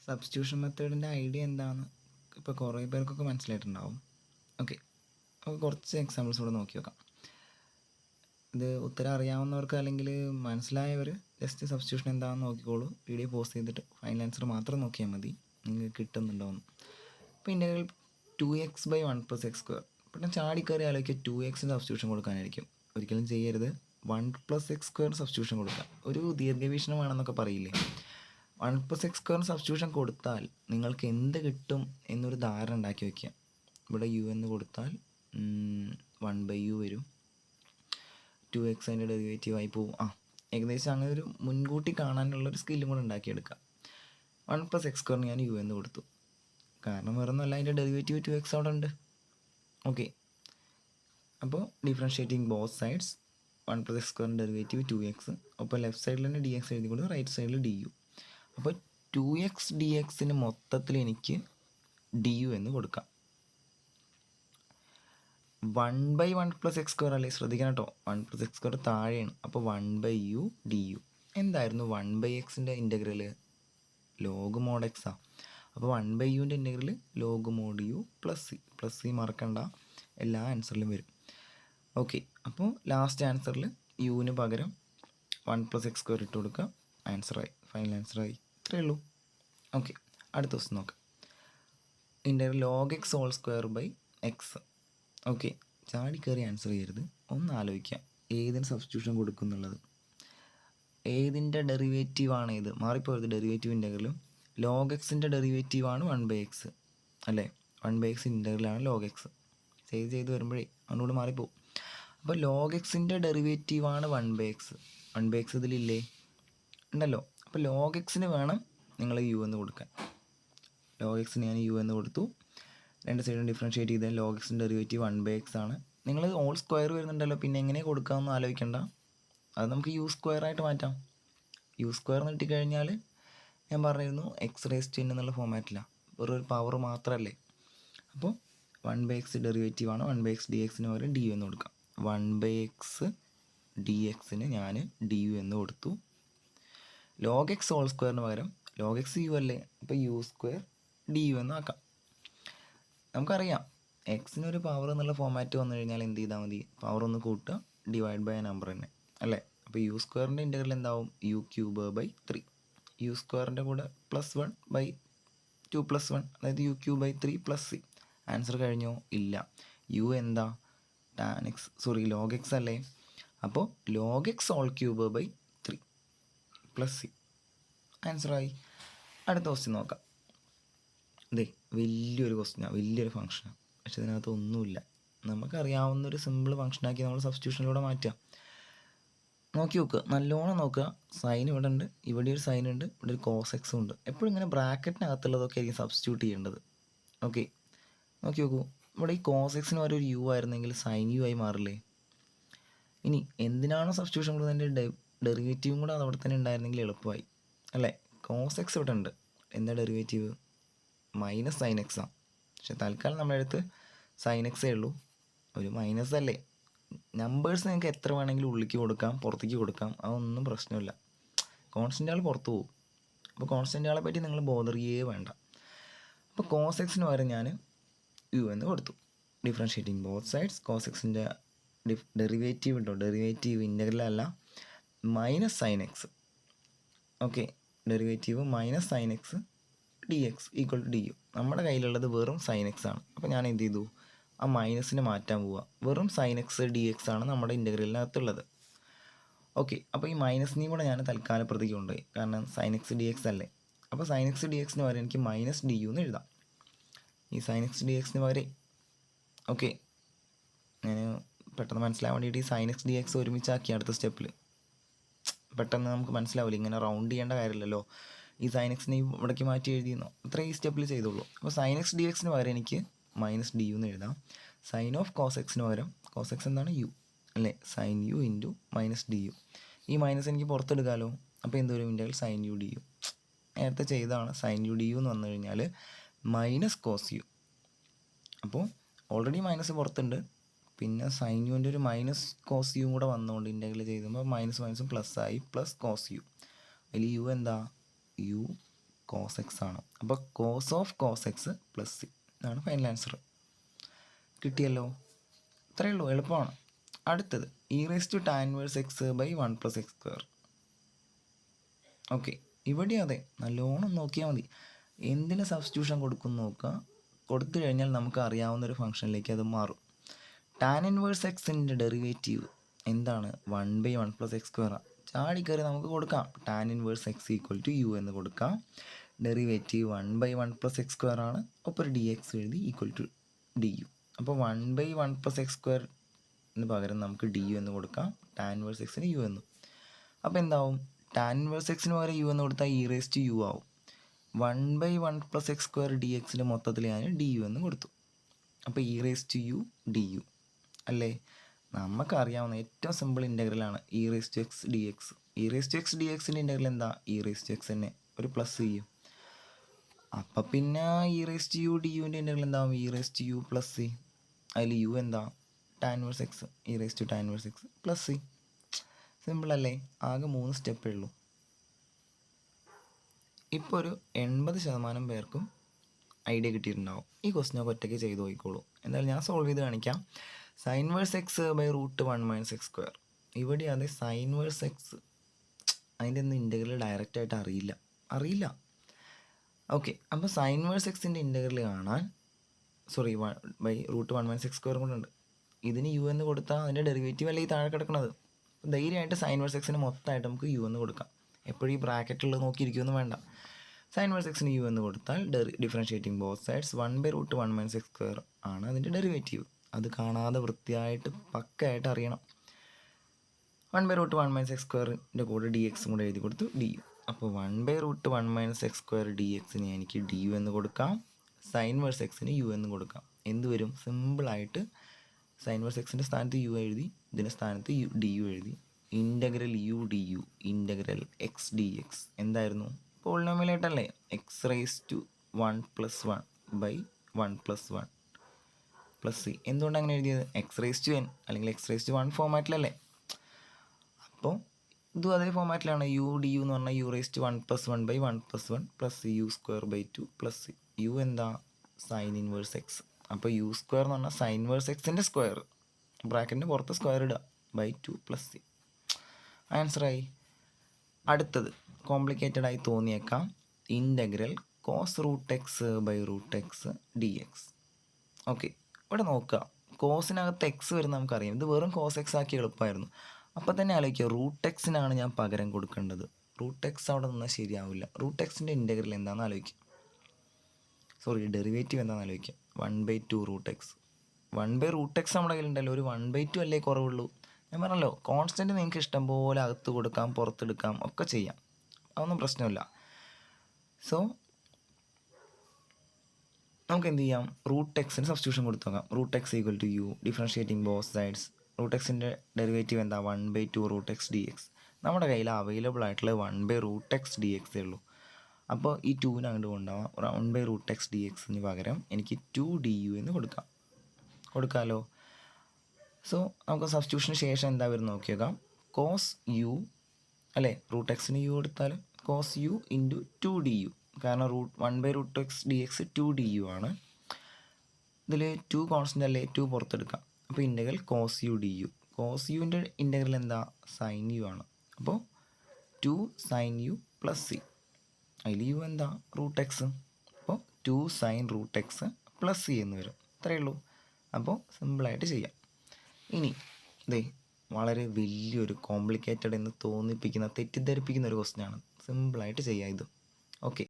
Substitution മെത്തേഡിൻ്റെ idea എന്താണെന്ന് ഇപ്പോൾ കുറേ പേർക്കൊക്കെ മനസ്സിലായിട്ടുണ്ടാവും. ഓക്കെ, അപ്പോൾ കുറച്ച് എക്സാമ്പിൾസ് കൂടെ നോക്കി നോക്കാം. ഇത് ഉത്തരം അറിയാവുന്നവർക്ക് അല്ലെങ്കിൽ മനസ്സിലായവർ ജസ്റ്റ് സബ്സ്റ്റിറ്റ്യൂഷൻ എന്താണെന്ന് നോക്കിക്കോളൂ. വീഡിയോ പോസ്റ്റ് ചെയ്തിട്ട് ഫൈനൽ ആൻസർ മാത്രം നോക്കിയാൽ മതി നിങ്ങൾക്ക് കിട്ടുന്നുണ്ടോയെന്ന്. ഇപ്പോൾ ഇൻ്റഗ്രൽ 2x/1+x². പെട്ടെന്ന് ചാടിക്കയറി ആലോചിക്കുക 2xന് സബ്സ്റ്റിറ്റ്യൂഷൻ കൊടുക്കാനായിരിക്കും. ഒരിക്കലും ചെയ്യരുത്. 1+x² സബ്സ്റ്റിറ്റ്യൂഷൻ കൊടുക്കുക. ഒരു ദീർഘവീക്ഷണമാണെന്നൊക്കെ പറയില്ലേ. 1+x² സബ്സ്റ്റിറ്റ്യൂഷൻ കൊടുത്താൽ നിങ്ങൾക്ക് എന്ത് കിട്ടും എന്നൊരു ധാരണ ഉണ്ടാക്കി വയ്ക്കുക. ഇവിടെ u എന്ന് കൊടുത്താൽ 1/u വരും. 2x അതിൻ്റെ ഡെറിവേറ്റീവായി പോവും. ഏകദേശം അങ്ങനെ ഒരു മുൻകൂട്ടി കാണാനുള്ളൊരു സ്കില്ലും കൂടെ ഉണ്ടാക്കിയെടുക്കുക. 1+x² ഞാൻ u എന്ന് കൊടുത്തു. കാരണം വേറൊന്നുമല്ല, അതിൻ്റെ ഡെറിവേറ്റീവ് 2x അവിടെ ഉണ്ട്. ഓക്കെ, അപ്പോൾ differentiating both sides. 1+x² derivative 2x. അപ്പോൾ ലെഫ്റ്റ് സൈഡിൽ തന്നെ dx എഴുതിക്കൊണ്ട് റൈറ്റ് സൈഡിൽ du. അപ്പോൾ 2x dxന് മൊത്തത്തിൽ എനിക്ക് du എന്ന് കൊടുക്കാം. 1/1+x² അല്ലേ, ശ്രദ്ധിക്കണം കേട്ടോ. 1+x² താഴെയാണ്. അപ്പോൾ 1/u du. എന്തായിരുന്നു 1/xൻ്റെ ഇൻ്റഗ്രൽ? log mod x. അപ്പോൾ 1/uൻ്റെ integral log mod u plus C മറക്കണ്ട, എല്ലാ ആൻസറിലും വരും. ഓക്കെ, അപ്പോൾ ലാസ്റ്റ് ആൻസറിൽ യുവിന് പകരം 1+x² ഇട്ട് കൊടുക്കുക. ആൻസറായി, ഫൈനൽ ആൻസറായി. ഇത്രയേ ഉള്ളൂ. ഓക്കെ, അടുത്ത ദിവസം നോക്കാം. Integral log x²/x. ഓക്കെ, ചാടി കയറി ആൻസർ ചെയ്യരുത്. ഒന്ന് ആലോചിക്കാം ഏതിന് സബ്സ്റ്റിറ്റ്യൂഷൻ കൊടുക്കും എന്നുള്ളത്. ഏതിൻ്റെ ഡെറിവേറ്റീവാണ് ഇത്? മാറിപ്പോയത്. ഡെറിവേറ്റീവ് ഇൻ്റഗ്രലും log xൻ്റെ ഡെറിവേറ്റീവാണ് 1/x അല്ലേ. 1/x ഇൻ്റഗ്രലാണ് log x. ചെയ്ത് വരുമ്പോഴേ അതുകൊണ്ട് മാറിപ്പോവും. അപ്പോൾ log xൻ്റെ ഡെറിവേറ്റീവാണ് 1/x. 1/x ഇതിലില്ലേ? ഉണ്ടല്ലോ. അപ്പോൾ log xന് വേണം നിങ്ങൾ u എന്ന് കൊടുക്കാൻ. log xന് ഞാൻ u എന്ന് കൊടുത്തു. രണ്ട് സൈഡും ഡിഫറൻഷ്യേറ്റ് ചെയ്താൽ log xൻ്റെ ഡെറിവേറ്റീവ് 1/x ആണ്. നിങ്ങൾ ഹോൾ സ്ക്വയർ വരുന്നുണ്ടല്ലോ, പിന്നെ എങ്ങനെ കൊടുക്കാമെന്ന് ആലോചിക്കണ്ട. അത് നമുക്ക് u² ആയിട്ട് മാറ്റാം. u² എന്ന് കിട്ടിക്കഴിഞ്ഞാൽ ഞാൻ പറഞ്ഞിരുന്നു x⁻n എന്നുള്ള ഫോമാറ്റിലാണ്. വെറും ഒരു പവർ മാത്രമല്ലേ. അപ്പോൾ 1/x ഡെറിവേറ്റീവാണ്. 1/x dxന് പകരം du എന്ന് കൊടുക്കാം. 1/x dxന് ഞാൻ du എന്ന് കൊടുത്തു. log x ഹോൾ² പകരം log x u അല്ലേ, അപ്പോൾ u² du എന്ന് ആക്കാം. നമുക്കറിയാം എക്സിനൊരു പവർ എന്നുള്ള ഫോമാറ്റ് വന്നു കഴിഞ്ഞാൽ എന്ത് ചെയ്താൽ മതി? പവർ ഒന്ന് കൂട്ടുക, ഡിവൈഡ് ബൈ നമ്പർ തന്നെ അല്ലേ. അപ്പോൾ u²ൻ്റെ ഇൻ്റഗ്രൽ എന്താവും? u³/3. u² കൂടെ +1/2+1, അതായത് u³ 3 + c. ആൻസർ കഴിഞ്ഞോ? ഇല്ല. u എന്താ? log x അല്ലേ. അപ്പോൾ log x (3 + c) ആൻസറായി. അടുത്ത ക്വസ്റ്റ്യൻ നോക്കാം. ഇതേ വലിയൊരു ക്വസ്റ്റ്യനാണ്, വലിയൊരു ഫംഗ്ഷനാണ്. പക്ഷെ ഇതിനകത്ത് ഒന്നുമില്ല. നമുക്കറിയാവുന്നൊരു സിമ്പിൾ ഫംഗ്ഷനാക്കി നമ്മൾ സബ്സ്റ്റിറ്റ്യൂഷനിലൂടെ മാറ്റുക. നോക്കി നോക്കുക, നല്ലോണം നോക്കുക. സൈൻ ഇവിടെ ഉണ്ട്, ഇവിടെ ഒരു സൈൻ ഉണ്ട്, ഇവിടെ ഒരു കോസ് എക്സും ഉണ്ട്. എപ്പോഴും ഇങ്ങനെ ബ്രാക്കറ്റിനകത്തുള്ളതൊക്കെ ആയിരിക്കും സബ്സ്റ്റിറ്റ്യൂട്ട് ചെയ്യേണ്ടത്. ഓക്കെ, നോക്കി നോക്കൂ. ഇവിടെ ഈ കോസ് എക്സിന് വരെ ഒരു യു ആയിരുന്നെങ്കിൽ സൈൻ യു ആയി മാറില്ലേ. ഇനി എന്തിനാണോ സബ്സ്റ്റിറ്റ്യൂഷൻ കൊടുത്തതിൻ്റെ ഡെറിവേറ്റീവും കൂടെ അത് അവിടെ തന്നെ ഉണ്ടായിരുന്നെങ്കിൽ എളുപ്പമായി അല്ലേ. കോസ് എക്സ് ഇവിടെ ഉണ്ട്. എന്താ ഡെറിവേറ്റീവ്? -sin x ആണ്. പക്ഷെ തൽക്കാലം നമ്മുടെ അടുത്ത് sin x ഉള്ളൂ. ഒരു മൈനസ് അല്ലേ. നമ്പേഴ്സ് നിങ്ങൾക്ക് എത്ര വേണമെങ്കിലും ഉള്ളിലേക്ക് കൊടുക്കാം, പുറത്തേക്ക് കൊടുക്കാം, അതൊന്നും പ്രശ്നമില്ല. കോൺസ്റ്റൻ്റ് ആൾ പുറത്ത് പോകും. അപ്പോൾ കോൺസ്റ്റൻ്റ് ആളെ പറ്റി നിങ്ങൾ ബോധറിയേ വേണ്ട. അപ്പോൾ കോസ് എക്സിന് പകരം ഞാൻ യു എന്ന് കൊടുത്തു. Differentiating both sides. കോസ് എക്സിൻ്റെ ഡെറിവേറ്റീവ് ഉണ്ടോ? ഡെറിവേറ്റീവ് ഇൻ്റഗ്രൽ അല്ല, -sin x. Okay, derivative -sin x dx = du. നമ്മുടെ കയ്യിലുള്ളത് വെറും sin x ആണ്. അപ്പോൾ ഞാൻ എന്ത് ചെയ്തു? ആ മൈനസിന് മാറ്റാൻ പോവുക. വെറും sin x dx ആണ് നമ്മുടെ ഇൻ്റഗ്രലിനകത്തുള്ളത്. ഓക്കെ, അപ്പോൾ ഈ മൈനസിനെയും കൂടെ ഞാൻ തൽക്കാലം പ്രതിക്ക് കൊണ്ടുപോയി. കാരണം sin x dx അല്ലേ. അപ്പോൾ sin x dxന് പകരം എനിക്ക് -du എന്ന് എഴുതാം. ഈ sin x dxന് പകരം ഓക്കെ, ഞാൻ പെട്ടെന്ന് മനസ്സിലാവാൻ വേണ്ടിയിട്ട് ഈ sin x dx ഒരുമിച്ചാക്കി അടുത്ത സ്റ്റെപ്പിൽ. പെട്ടെന്ന് നമുക്ക് മനസ്സിലാവില്ല, ഇങ്ങനെ റൗണ്ട് ചെയ്യേണ്ട കാര്യമില്ലല്ലോ. ഈ sin xനെ ഇവിടേക്ക് മാറ്റി എഴുതിയെന്നോ, ഇത്രയും ഈ സ്റ്റെപ്പിൽ ചെയ്തോളൂ. അപ്പോൾ sin x dxന് പകരം എനിക്ക് -du എന്ന് എഴുതാം. സൈൻ ഓഫ് കോസ് എക്സിന് പകരം കോസ് എക്സ് എന്താണ്? യു അല്ലേ. sin u × -du. ഈ മൈനസ് എനിക്ക് പുറത്തെടുക്കാമല്ലോ. അപ്പോൾ എന്തൊരു ഇൻ്റഗ്രൽ sin u du. നേരത്തെ ചെയ്തതാണ്. sin u du എന്ന് വന്നു കഴിഞ്ഞാൽ -cos u. അപ്പോൾ ഓൾറെഡി മൈനസ് പുറത്തുണ്ട്, പിന്നെ sin uൻ്റെ ഒരു -cos u കൂടെ വന്നുകൊണ്ട് ഇൻ്റഗ്രൽ ചെയ്തുമ്പോൾ മൈനസും പ്ലസ് ആയി, +cos u. അതിൽ u എന്താ? u കോസ് എക്സ് ആണ്. അപ്പോൾ cos of cos x plus c ഇതാണ് ഫൈനൽ ആൻസർ. കിട്ടിയല്ലോ, ഇത്രയേ ഉള്ളൂ, എളുപ്പമാണ്. അടുത്തത് e⁻tan−1x/1 + x². ഓക്കെ, ഇവിടെ അതെ, നല്ലോണം നോക്കിയാൽ മതി. എന്തിന് സബ്സ്റ്റിറ്റ്യൂഷൻ കൊടുക്കും നോക്കുക. കൊടുത്തു കഴിഞ്ഞാൽ നമുക്ക് അറിയാവുന്ന ഒരു ഫംഗ്ഷനിലേക്ക് അത് മാറും. tan−1x ഡെറിവേറ്റീവ് എന്താണ്? 1/1 + x². ചാടിക്കറി നമുക്ക് കൊടുക്കാം. tan−1x = u എന്ന് കൊടുക്കാം. ഡെറിവേറ്റീവ് 1/1 + x² ആണ്. ഒപ്പം ഒരു dx എഴുതി = du. അപ്പോൾ 1/1 + x² പകരം നമുക്ക് du എന്ന് കൊടുക്കാം. tan−1x u എന്നും. അപ്പോൾ എന്താവും? tan−1x പകരം u എന്ന് കൊടുത്താൽ e⁻u ആവും. 1/1 + x² dx മൊത്തത്തിൽ ഞാൻ du എന്ന് കൊടുത്തു. അപ്പോൾ e⁻u du അല്ലേ? നമുക്കറിയാവുന്ന ഏറ്റവും സിമ്പിൾ ഇൻ്റഗ്രലാണ് e⁻x dx. e⁻x dx integral എന്താ? e⁻x തന്നെ ഒരു പ്ലസ് ചെയ്യും. അപ്പം പിന്നെ e⁻u du ഇൻ്റഗ്രൽ എന്താവും? e⁻u + c. അതിൽ u എന്താ? tan−1x e⁻tan−1x + c. സിമ്പിൾ അല്ലേ? ആകെ 3 സ്റ്റെപ്പേ ഉള്ളൂ. ഇപ്പോൾ ഒരു 80% പേർക്കും ഐഡിയ കിട്ടിയിട്ടുണ്ടാവും. ഈ ക്വസ്റ്റ്യനൊക്കെ ഒറ്റയ്ക്ക് ചെയ്ത് നോക്കിക്കോളൂ. എന്തായാലും ഞാൻ സോൾവ് ചെയ്ത് കാണിക്കാം. sin−1x/√1 - x². ഇവിടെ അതെ, sin−1x അതിൻ്റെ ഒന്നും ഇൻ്റഗ്രൽ ഡയറക്റ്റായിട്ട് അറിയില്ല. ഓക്കെ, അപ്പോൾ sin−1x ഇൻ്റഗ്രൽ കാണാൻ √1 - x² കൊണ്ടുണ്ട്. ഇതിന് u എന്ന് കൊടുത്താൽ അതിൻ്റെ ഡെറിവേറ്റീവ് അല്ലേ ഈ താഴെ കിടക്കുന്നത്. ധൈര്യമായിട്ട് sin−1x മൊത്തമായിട്ട് നമുക്ക് u എന്ന് കൊടുക്കാം. എപ്പോഴും ഈ ബ്രാക്കറ്റുള്ളത് നോക്കിയിരിക്കുമെന്ന് വേണ്ട. sin−1x u എന്ന് കൊടുത്താൽ ഡിഫറൻഷ്യേറ്റിംഗ് ബോത്ത് സൈഡ്സ് 1/√1 - x² ആണ് അതിൻ്റെ ഡെറിവേറ്റീവ്. അത് കാണാതെ വൃത്തിയായിട്ട് പക്കയായിട്ട് അറിയണം. 1/√1 - x² കൂടെ dx കൂടെ എഴുതി കൊടുത്തു du. അപ്പോൾ 1/√1 - x² dx എനിക്ക് du എന്ന് കൊടുക്കാം. sin−1x u എന്ന് കൊടുക്കാം. എന്ത് വരും? സിമ്പിളായിട്ട് sin−1x സ്ഥാനത്ത് u എഴുതി, ഇതിൻ്റെ സ്ഥാനത്ത് du എഴുതി. Integral u du integral x dx എന്തായിരുന്നു? പോളിനോമിയലായിട്ടല്ലേ? x⁻1 + 1/1 + 1 + c. എന്തുകൊണ്ട് അങ്ങനെ എഴുതിയത്? x⁻n അല്ലെങ്കിൽ x⁻1 ഫോമാറ്റിലല്ലേ? അപ്പോൾ ഇതും അതേ ഫോമാറ്റിലാണ്. u du എന്ന് പറഞ്ഞാൽ u⁻1 + 1/1 + 1 + u²/2 + c. u എന്താ? sin−1x. അപ്പോൾ u² എന്ന് പറഞ്ഞാൽ sin−1x സ്ക്വയർ, ബ്രാക്കറ്റിൻ്റെ പുറത്ത് സ്ക്വയർ ഇടുക, /2 + c. ആൻസറായി. അടുത്തത് കോംപ്ലിക്കേറ്റഡ് ആയി തോന്നിയേക്കാം. Integral cos√x/√x dx. ഓക്കെ, ഇവിടെ നോക്കുക. കോസിനകത്ത് എക്സ് വരുന്ന നമുക്കറിയാം. ഇത് വെറും cos x ആക്കി എളുപ്പമായിരുന്നു. അപ്പോൾ തന്നെ ആലോചിക്കുക, √x ഞാൻ പകരം കൊടുക്കേണ്ടത്. √x അവിടെ നിന്നാൽ ശരിയാവില്ല. √x ഇൻ്റഗ്രൽ എന്താണെന്ന് ആലോചിക്കുക. ഡെറിവേറ്റീവ് എന്താണെന്ന് ആലോചിക്കുക. 1/2 √x. 1/√x നമ്മുടെ കയ്യിലുണ്ടല്ലോ. ഒരു 1/2 അല്ലേ കുറവുള്ളൂ. ഞാൻ പറഞ്ഞല്ലോ, കോൺസ്റ്റൻറ്റ് നിങ്ങൾക്ക് ഇഷ്ടം പോലെ അകത്ത് കൊടുക്കാം, പുറത്തെടുക്കാം, ഒക്കെ ചെയ്യാം. അതൊന്നും പ്രശ്നമില്ല. സോ നമുക്ക് എന്ത് ചെയ്യാം? √x സബ്സ്റ്റിറ്റ്യൂഷൻ കൊടുത്തു നോക്കാം. √x = u, differentiating both sides. √x derivative എന്താ? 1/2 √x dx. നമ്മുടെ കയ്യിൽ അവൈലബിൾ ആയിട്ടുള്ള 1/√x dx ഉള്ളൂ. അപ്പോൾ ഈ 2 അങ്ങോട്ട് കൊണ്ടുപോകാം. 1/√x dx പകരം എനിക്ക് 2 du എന്ന് കൊടുക്കാമല്ലോ. സോ നമുക്ക് സബ്സ്റ്റിറ്റ്യൂഷന് ശേഷം എന്താ വരുന്നത് നോക്കി നോക്കാം. cos u അല്ലേ? √x u കൊടുത്താൽ cos u × 2 du. കാരണം 1/√x dx 2 du ആണ്. ഇതിൽ 2 കോൺസ്റ്റൻ്റ് അല്ലേ? 2 പുറത്തെടുക്കാം. അപ്പോൾ integral cos u du. cos uൻ്റെ ഇൻ്റഗ്രൽ എന്താ? sin u ആണ്. അപ്പോൾ 2 sin u + c. അതിൽ u എന്താ? √x. അപ്പോൾ 2 sin √x + c എന്ന് വരും. ഇത്രയേ ഉള്ളൂ. അപ്പോൾ സിമ്പിളായിട്ട് ചെയ്യാം. ഇനി വളരെ വലിയൊരു കോംപ്ലിക്കേറ്റഡ് എന്ന് തോന്നിപ്പിക്കുന്ന, തെറ്റിദ്ധരിപ്പിക്കുന്ന ഒരു ക്വസ്റ്റ്യൻ ആണ്. സിമ്പിളായിട്ട് ചെയ്യാം ഇത്. ഓക്കെ.